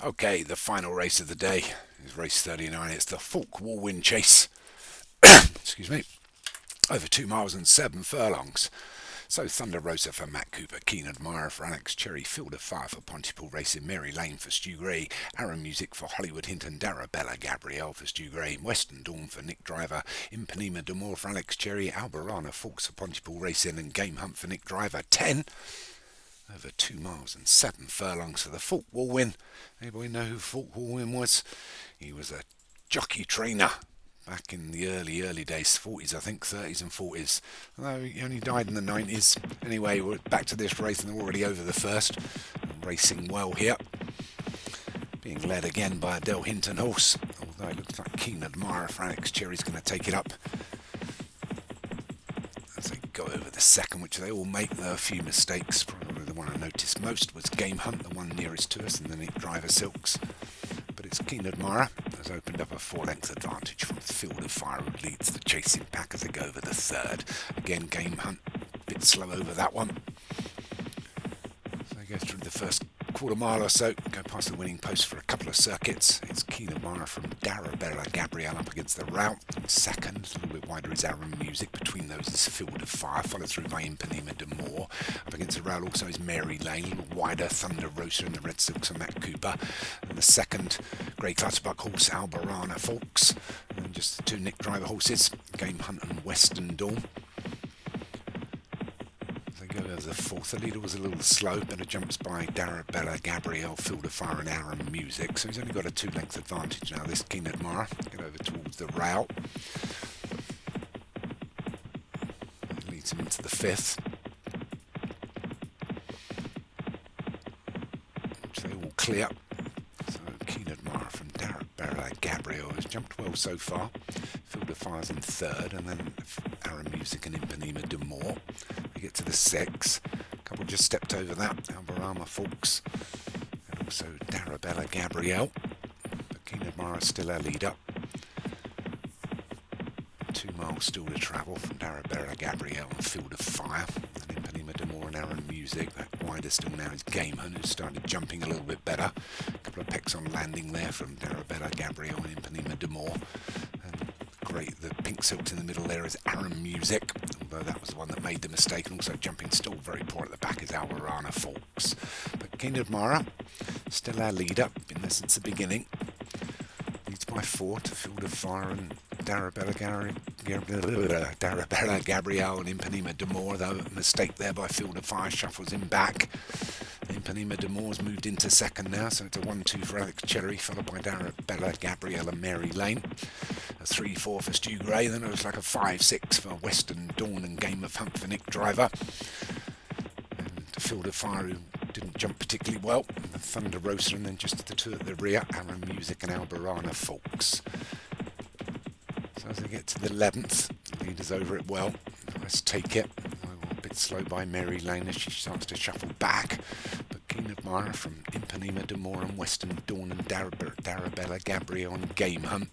Okay, the final race of the day is race 39. It's the Fulke Walwyn chase. Excuse me. Over 2 miles and 7 furlongs. So Thunder Rosa for Matt Cooper, Keen Admirer for Alex Cherry, Field of Fire for Pontypool Racing, Mary Lane for Stu Gray, Aaron Music for Hollywood Hinton, Darabella Gabrielle for Stu Gray, Western Dawn for Nick Driver, Impanema D'Amour for Alex Cherry, Albarana Fawkes for Pontypool Racing and Game Hunt for Nick Driver. 10. Over 2 miles and 7 furlongs for the Fulke Walwyn. Anybody know who Fulke Walwyn was? He was a jockey trainer back in the early days, 40s I think, 30s and 40s. Although he only died in the 90s. Anyway, we're back to this race and they're already over the first. Racing well here. Being led again by a Del Hinton horse. Although it looks like Keen Admirer for Alex Cherry's going to take it up. As they go over the second, which they all make, there are a few mistakes. Probably the one I noticed most was Game Hunt, the one nearest to us, and then Nick Driver Silks. But it's Keen Admirer has opened up a 4-length advantage from Field of Fire, who leads the chasing pack as they go over the third. Again, Game Hunt, a bit slow over that one. So they go through the first quarter mile or so, go past the winning post for a couple of circuits. It's Keen Admirer from Darabella Gabrielle up against the route. Second, a little bit wider is Aaron Music. Between those is Field of Fire, followed through by Impanema D'Amour. Up against the route also is Mary Lane, a little wider, Thunder Rosa and the Red Silks and Matt Cooper. And the second, Grey Clutterbuck horse, Albarana Fawkes. And then just the two Nick Driver horses, Game Hunt and Western Dawn. Go over the fourth. The leader was a little slow, better jumps by Darabella Gabrielle, Field of Fire and Aaron Music. So he's only got a 2-length advantage now, this Keen Admirer. Get over towards the route. That leads him into the fifth. Which they all clear. So Keen Admirer from Darabella Gabrielle has jumped well so far. Field of Fire's in third, and then Aaron Music and Impanema D'Amour. They get to the 6. A couple just stepped over that. Albarama Fawkes and also Darabella Gabrielle. But Keen Admirer still our leader. 2 miles still to travel from Darabella Gabrielle and Field of Fire. And Impanema D'Amour and Aaron Music. That wider still now is Game Hunt, who started jumping a little bit better. A couple of pecks on landing there from Darabella Gabrielle and Impanema D'Amour. Great, the pink silks in the middle there is Aaron Music, although that was the one that made the mistake, and also jumping still very poor at the back is Albarana Fawkes. But Keen Admirer, still our leader, been there since the beginning. Leads by 4 to Field of Fire and Darabella Gabrielle and Impanema D'Amour, though a mistake there by Field of Fire, shuffles him back. Impanema D'Amour's moved into second now, so it's a 1-2 for Alex Cherry, followed by Darabella Gabrielle and Mary Lane. A 3-4 for Stu Gray, then it was like a 5-6 for Western Dawn and Game of Hunt for Nick Driver. And Field of Fire, who didn't jump particularly well, and the Thunder Rosa, and then just the two at the rear, Aaron Music and Albarana Fawkes. So as they get to the 11th, the leader's over it well. Let's take it. A bit slow by Mary Lane as she starts to shuffle back. But Keen Admirer from Impanema D'Amour and Western Dawn and Darabella Gabrielle and Game Hunt.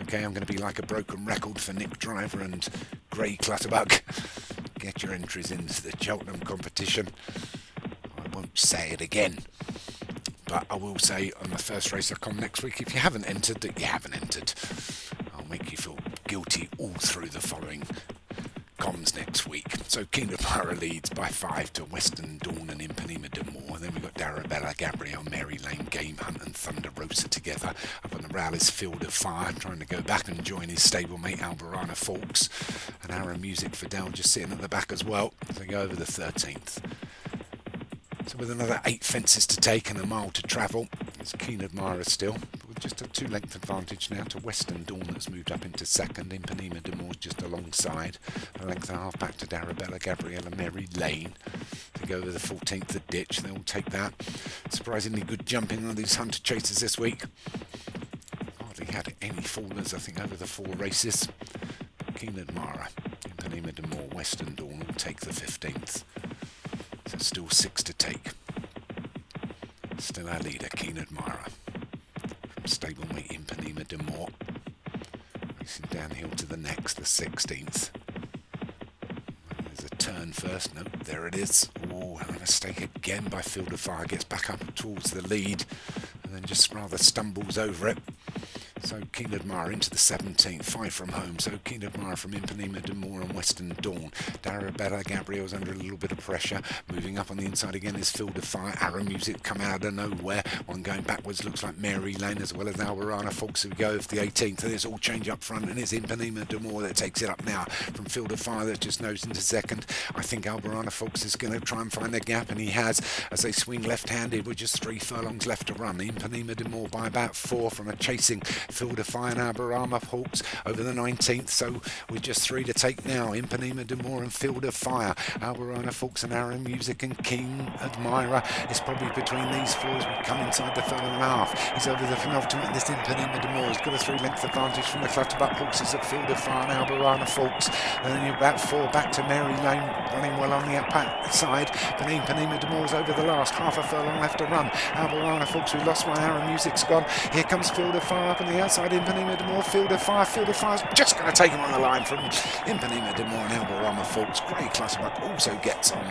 Okay, I'm going to be like a broken record for Nick Driver and Grey Clutterbuck. Get your entries into the Cheltenham competition. I won't say it again. But I will say on the first race I come next week, if you haven't entered, that you haven't entered. I'll make you feel guilty all through the following comms next week. So Keen Admirer leads by 5 to Western Dawn and Impanema D'Amour. Then we've got Darabella Gabrielle, Mary Lane, Game Hunt and Thunder Rosa together. Up on the rail is Field of Fire, trying to go back and join his stablemate Albarana Fawkes. And Aaron Music for Dell just sitting at the back as well as they go over the 13th. So with another 8 fences to take and a mile to travel, it's Keen Admirer still, but with just a 2-length advantage now to Western Dawn that's moved up into second. Impanema D'Amour's just alongside, a length and a half back to Darabella Gabrielle and Mary Lane. They go over the 14th, the ditch, they'll take that. Surprisingly good jumping on these hunter chasers this week. Hardly had any fallers, I think, over the 4 races. But Keen Admirer, Impanema D'Amour, Western Dawn will take the 15th. So still 6 to take. Still our leader, Keen Admirer. From stablemate Impanema D'Amour. Racing downhill to the next, the 16th. There's a turn first. Nope, there it is. Oh, and a mistake again by Field of Fire. Gets back up towards the lead. and then just rather stumbles over it. So Keen Admire into the 17th, 5 from home. So Keen Admire from Impanema de Moore and Western Dawn. Darabella Gabriel's under a little bit of pressure. Moving up on the inside again is Field of Fire. Arrow Music coming out of nowhere. One going backwards looks like Mary Lane as well as Albarana Fox, who go for the 18th. And it's all change up front, and it's Impanema de Moore that takes it up now from Field of Fire that just knows into second. I think Albarana Fox is going to try and find a gap, and he has as they swing left-handed with just 3 furlongs left to run. Impanema de Moore by about 4 from a chasing Field of Fire and Albarama Hawks over the 19th, so with just 3 to take now. Impanema de Moore and Field of Fire, Albarana Hawks and Arrow Music and King Admirer is probably between these 4 as we come inside the furlong and a half. He's over the penultimate, and this Impanema de Moore has got a 3-length advantage from the clutterbuck horses at Field of Fire and Albarana Hawks. And then you're about 4 back to Mary Lane, running well on the up side, but Impanema de Moore's over the last, half a furlong left to run. Albarana Hawks, we lost my Arrow Music's gone. Here comes Field of Fire up on the outside. Impanema de Moore, Field of Fire's just going to take him on the line from Impanema de Moore and Albarama Fox. Great clutterbuck also gets on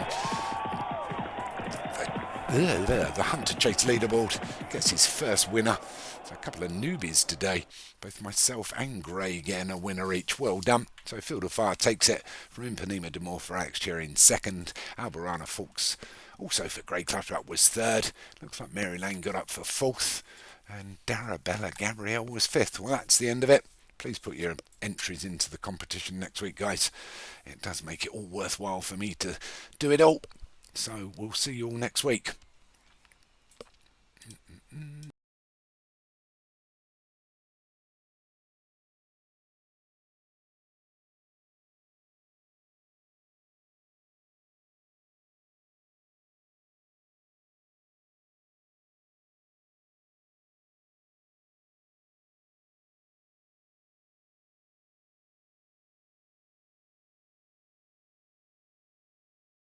the Hunter Chase leaderboard, gets his first winner. So a couple of newbies today, both myself and Gray getting a winner each. Well done. So Field of Fire takes it from Impanema de Moore for Alex Cherry in second. Albarana Fox also for Grey Clutterbuck was third. Looks like Mary Lane got up for fourth. And Darabella Gabrielle was fifth. Well, that's the end of it. Please put your entries into the competition next week, guys. It does make it all worthwhile for me to do it all. So we'll see you all next week.